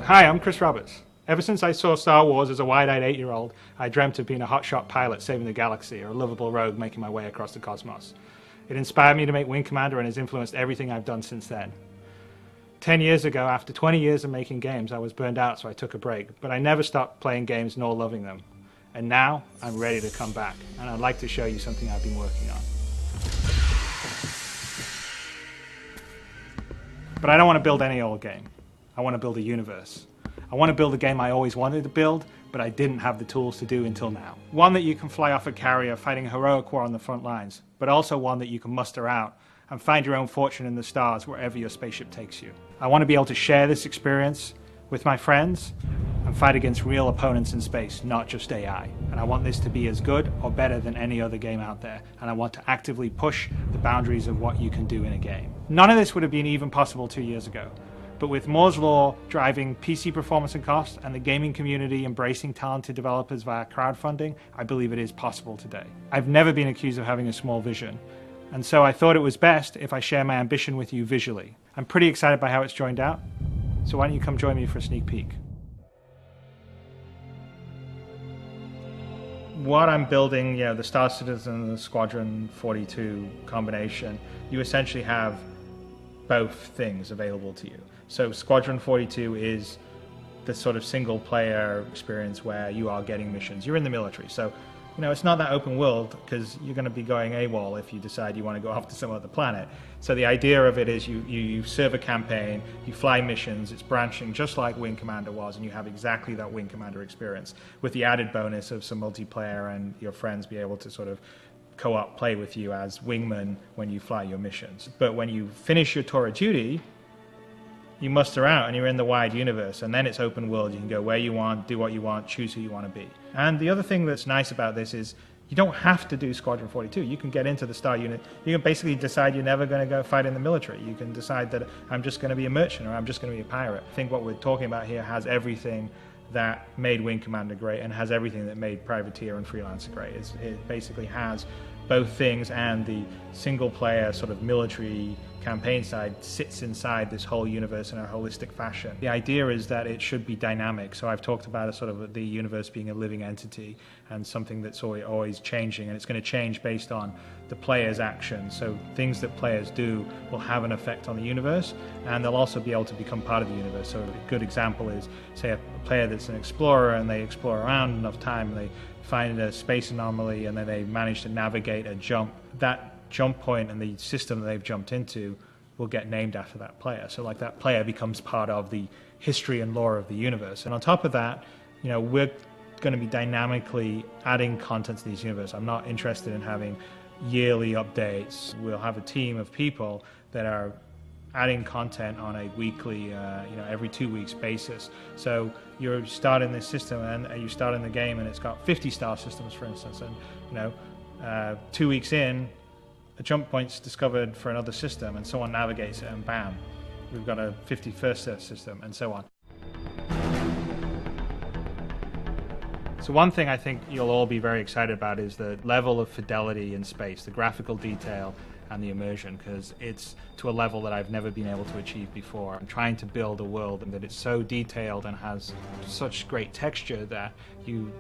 Hi, I'm Chris Roberts. Ever since I saw Star Wars as a wide-eyed 8-year-old, I dreamt of being a hotshot pilot saving the galaxy or a lovable rogue making my way across the cosmos. It inspired me to make Wing Commander and has influenced everything I've done since then. 10 years ago, after 20 years of making games, I was burned out, so I took a break, but I never stopped playing games nor loving them. And now, I'm ready to come back, and I'd like to show you something I've been working on. But I don't want to build any old game. I want to build a universe. I want to build a game I always wanted to build, but I didn't have the tools to do until now. One that you can fly off a carrier fighting a heroic war on the front lines, but also one that you can muster out and find your own fortune in the stars wherever your spaceship takes you. I want to be able to share this experience with my friends and fight against real opponents in space, not just AI. And I want this to be as good or better than any other game out there, and I want to actively push the boundaries of what you can do in a game. None of this would have been even possible 2 years ago. But with Moore's Law driving PC performance and cost and the gaming community embracing talented developers via crowdfunding, I believe it is possible today. I've never been accused of having a small vision, and so I thought it was best if I share my ambition with you visually. I'm pretty excited by how it's joined out, so why don't you come join me for a sneak peek. What I'm building, the Star Citizen and the Squadron 42 combination, you essentially have both things available to you. So Squadron 42 is the sort of single player experience where you are getting missions. You're in the military, so it's not that open world because you're going to be going AWOL if you decide you want to go off to some other planet. So the idea of it is you serve a campaign, you fly missions, it's branching just like Wing Commander was, and you have exactly that Wing Commander experience with the added bonus of some multiplayer and your friends be able to sort of co-op play with you as wingmen when you fly your missions. But when you finish your tour of duty, you muster out and you're in the wide universe, and then it's open world. You can go where you want, do what you want, choose who you want to be. And the other thing that's nice about this is you don't have to do Squadron 42. You can get into the Star Unit. You can basically decide you're never going to go fight in the military. You can decide that I'm just going to be a merchant or I'm just going to be a pirate. I think what we're talking about here has everything that made Wing Commander great and has everything that made Privateer and Freelancer great. It basically has both things, and the single player sort of military campaign side sits inside this whole universe in a holistic fashion. The idea is that it should be dynamic. So I've talked about the universe being a living entity and something that's always changing, and it's going to change based on the player's actions. So things that players do will have an effect on the universe, and they'll also be able to become part of the universe. So a good example is, say, a player that's an explorer and they explore around enough time and they find a space anomaly and then they manage to navigate a jump. That jump point and the system that they've jumped into will get named after that player. So like that player becomes part of the history and lore of the universe. And on top of that, we're going to be dynamically adding content to these universe. I'm not interested in having yearly updates. We'll have a team of people that are adding content on a weekly, every 2 weeks basis. So you're starting this system and you start in the game and it's got 50 star systems, for instance, and 2 weeks in, a jump point's discovered for another system and someone navigates it and bam, we've got a 51st system and so on. So one thing I think you'll all be very excited about is the level of fidelity in space, the graphical detail and the immersion, because it's to a level that I've never been able to achieve before. I'm trying to build a world that it's so detailed and has such great texture that you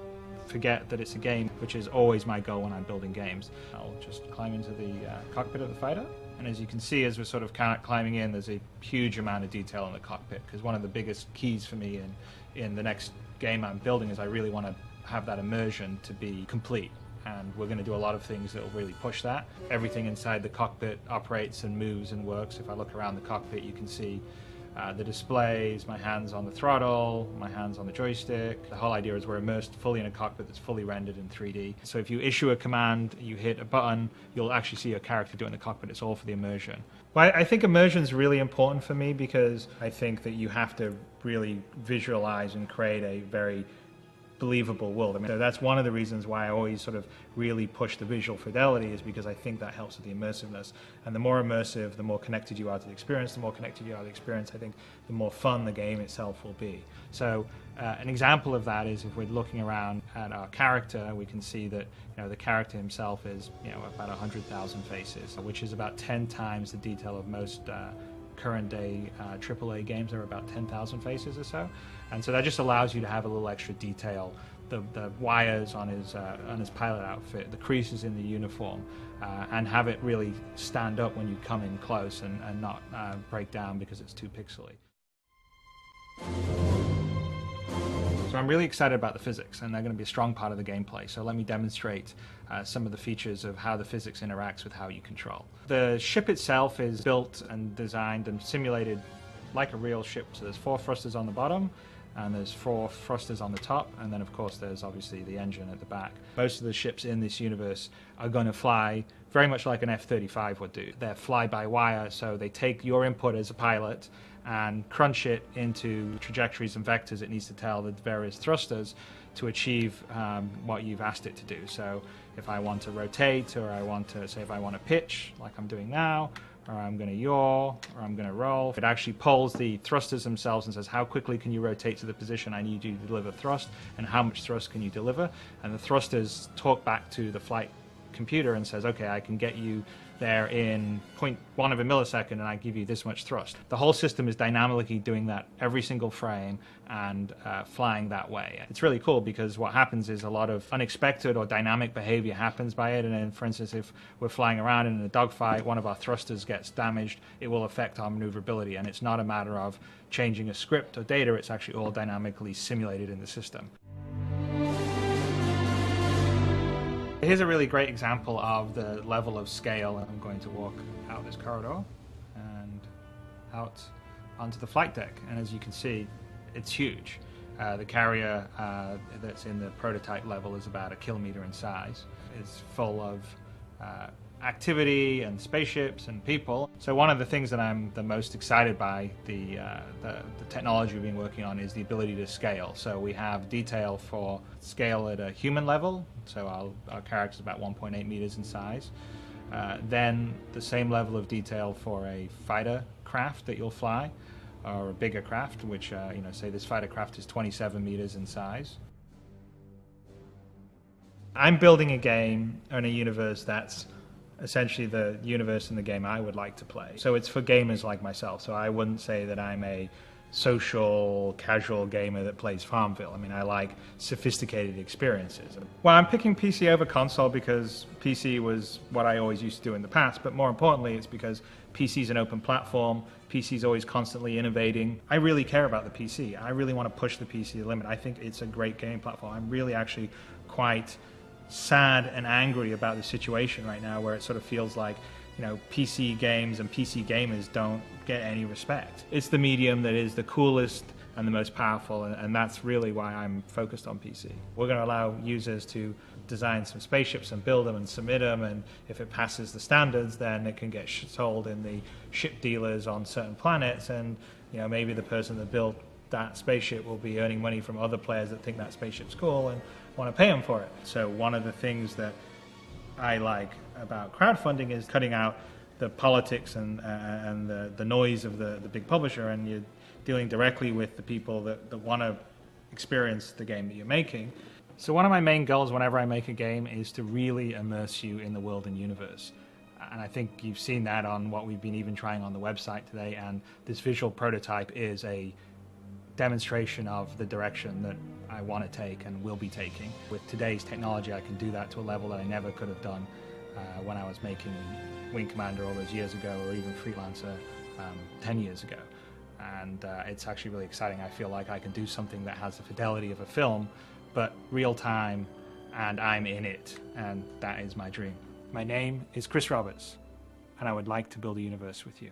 forget that it's a game, which is always my goal when I'm building games. I'll just climb into the cockpit of the fighter, and as you can see, as we're sort of climbing in, there's a huge amount of detail in the cockpit, because one of the biggest keys for me in the next game I'm building is I really want to have that immersion to be complete. And we're going to do a lot of things that will really push that. Everything inside the cockpit operates and moves and works. If I look around the cockpit, you can see the displays, my hands on the throttle, my hands on the joystick. The whole idea is we're immersed fully in a cockpit that's fully rendered in 3D. So if you issue a command, you hit a button, you'll actually see your character do it in the cockpit. It's all for the immersion. Well, I think immersion is really important for me because I think that you have to really visualize and create a very believable world. So that's one of the reasons why I always sort of really push the visual fidelity, is because I think that helps with the immersiveness. And the more immersive, the more connected you are to the experience. The more connected you are to the experience, I think the more fun the game itself will be. So an example of that is if we're looking around at our character, we can see that the character himself is about 100,000 faces, which is about 10 times the detail of most current day AAA games. There are about 10,000 faces or so, and so that just allows you to have a little extra detail. The wires on his pilot outfit, the creases in the uniform, and have it really stand up when you come in close and not break down because it's too pixely. So I'm really excited about the physics, and they're going to be a strong part of the gameplay. So let me demonstrate some of the features of how the physics interacts with how you control. The ship itself is built and designed and simulated like a real ship. So there's 4 thrusters on the bottom, and there's 4 thrusters on the top, and then of course there's obviously the engine at the back. Most of the ships in this universe are going to fly very much like an F-35 would do. They're fly-by-wire, so they take your input as a pilot and crunch it into trajectories and vectors it needs to tell the various thrusters to achieve what you've asked it to do. So if I want to rotate, or I want to, say if I want to pitch, like I'm doing now, or I'm going to yaw, or I'm going to roll, it actually polls the thrusters themselves and says, how quickly can you rotate to the position I need you to deliver thrust, and how much thrust can you deliver? And the thrusters talk back to the flight computer and says, okay, I can get you there in 0.1 of a millisecond, and I give you this much thrust. The whole system is dynamically doing that every single frame and flying that way. It's really cool because what happens is a lot of unexpected or dynamic behavior happens by it. And then, for instance, if we're flying around in a dogfight, one of our thrusters gets damaged, it will affect our maneuverability. And it's not a matter of changing a script or data, it's actually all dynamically simulated in the system. Here's a really great example of the level of scale. I'm going to walk out this corridor and out onto the flight deck, and as you can see, it's huge. The carrier that's in the prototype level is about 1 kilometer in size. It's full of activity and spaceships and people. So one of the things that I'm the most excited by the technology we've been working on is the ability to scale. So we have detail for scale at a human level, so our character's about 1.8 meters in size. Then the same level of detail for a fighter craft that you'll fly, or a bigger craft, which say this fighter craft is 27 meters in size. I'm building a game and a universe that's essentially the universe in the game I would like to play. So it's for gamers like myself. So I wouldn't say that I'm a social, casual gamer that plays Farmville. I mean, I like sophisticated experiences. Well, I'm picking PC over console because PC was what I always used to do in the past, but more importantly, it's because PC is an open platform. PC is always constantly innovating. I really care about the PC. I really want to push the PC to the limit. I think it's a great game platform. I'm really actually quite sad and angry about the situation right now, where it sort of feels like, PC games and PC gamers don't get any respect. It's the medium that is the coolest and the most powerful, and that's really why I'm focused on PC. We're going to allow users to design some spaceships and build them and submit them, and if it passes the standards, then it can get sold in the ship dealers on certain planets, and maybe the person that built that spaceship will be earning money from other players that think that spaceship's cool and want to pay them for it. So one of the things that I like about crowdfunding is cutting out the politics and the noise of the big publisher, and you're dealing directly with the people that want to experience the game that you're making. So one of my main goals whenever I make a game is to really immerse you in the world and universe. And I think you've seen that on what we've been even trying on the website today, and this visual prototype is a demonstration of the direction that I want to take and will be taking. With today's technology, I can do that to a level that I never could have done when I was making Wing Commander all those years ago, or even Freelancer 10 years ago. And it's actually really exciting. I feel like I can do something that has the fidelity of a film, but real time, and I'm in it, and that is my dream. My name is Chris Roberts, and I would like to build a universe with you.